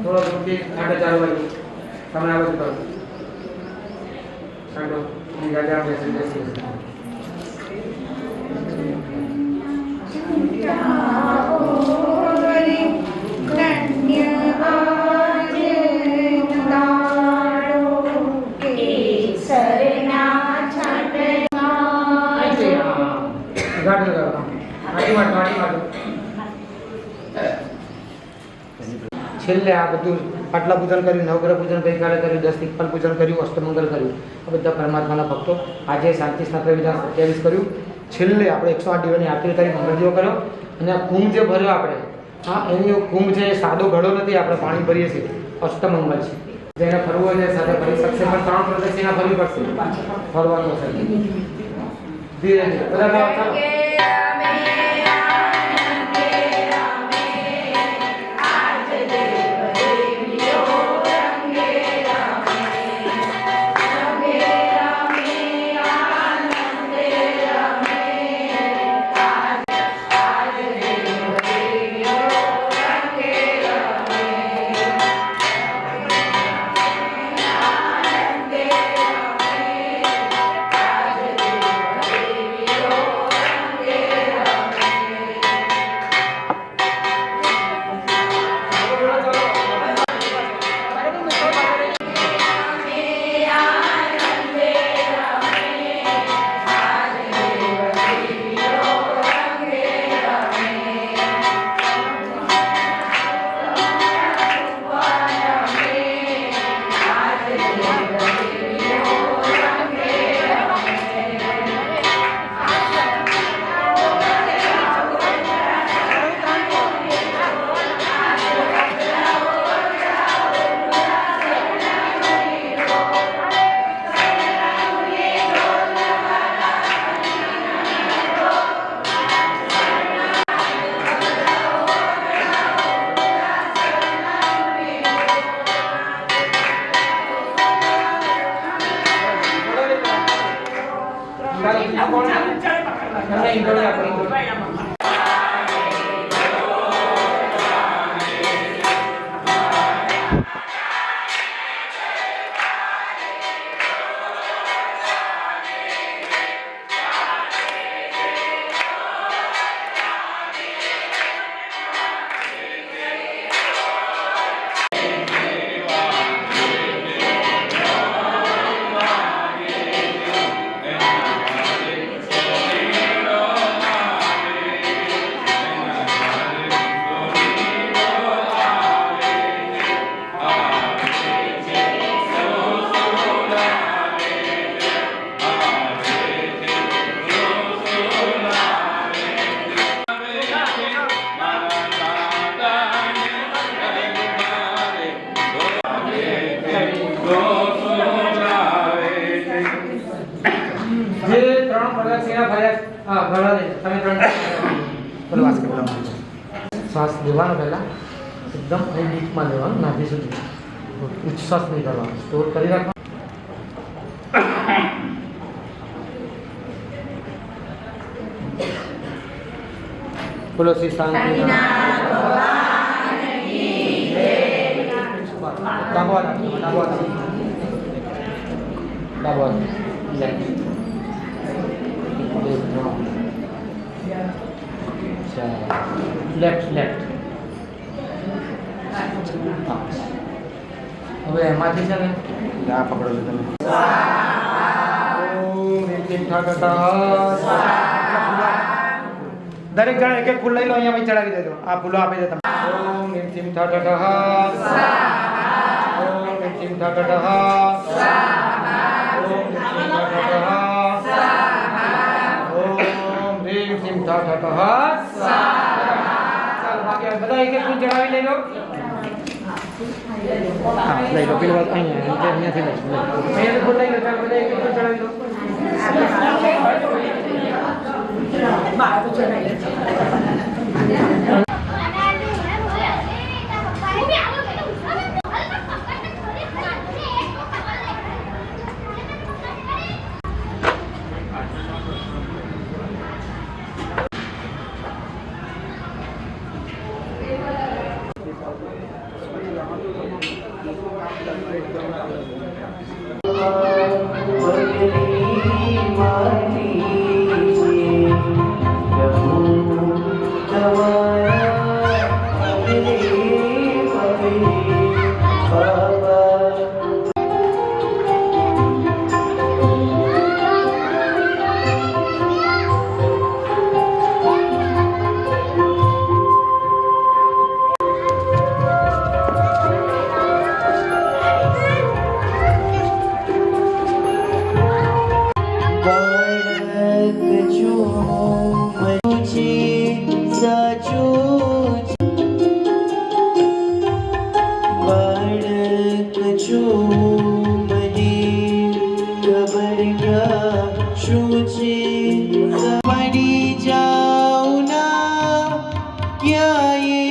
थोड़ा रुकी 4:30 वाली તમે આવો તો સાંડો ની ગાડી આવે છે દેસી છેલ્લે આ બધું પાટલા પૂજન કર્યું, નવગ્રહ પૂજન ગઈકાલે કર્યું, 10 દિક્પાલ પૂજન કર્યું, અષ્ટમંગલ કર્યું. આ બધા પરમાત્માના ભક્તો આજે શાંતિ સ્નાન વિધાન 27 કર્યું. છેલ્લે આપણે 108 દીવાની આરતી કરી મંગળજીઓ કર્યો અને આ કુંભ જે ભર્યો આપણે એની કુંભ છે સાદો ઘડો નથી, આપણે પાણી ભરીએ છીએ, અષ્ટમંગલ છે. જેને ફરવું હોય સાથે ફરી શકશે, પણ 3 પ્રદક્ષિણા ફરવી પડશે, ફરવાનું છે. ધીરે ધીરે બધા श्वास लेवानो पहला एकदम डीप में लेवा नाभि सुधी उच्च श्वास नहीं करवा स्टोर करी रखो बोलो श्री शांति लेफ्ट लेफ्ट હવે એમાંથી છે ને આ પકડો લો તમે ઓમ એકમ ઠાકટ દરેક જણ એક એક ફૂલ લઈ લો, અહીંયા ચડાવી દેજો. આ ફૂલો આપી દે તમે. ઓમ એકમ ઠાકટ ઓમ એકમ ઠાકટ ઓમ એકમ ઠાકટ ઓમ રીમ સિમ ઠાકટ બધા એક એક ફૂલ ચડાવી લઈ લો. લઈ લો પેલી વાત અહીંયા અહીંયાથી લઈ લો. અહીંયા ફૂલ લઈ લો, ચાલ બધા એક એક ફૂલ ચડાવી લો. પડી જાઉં ના ક્યાંય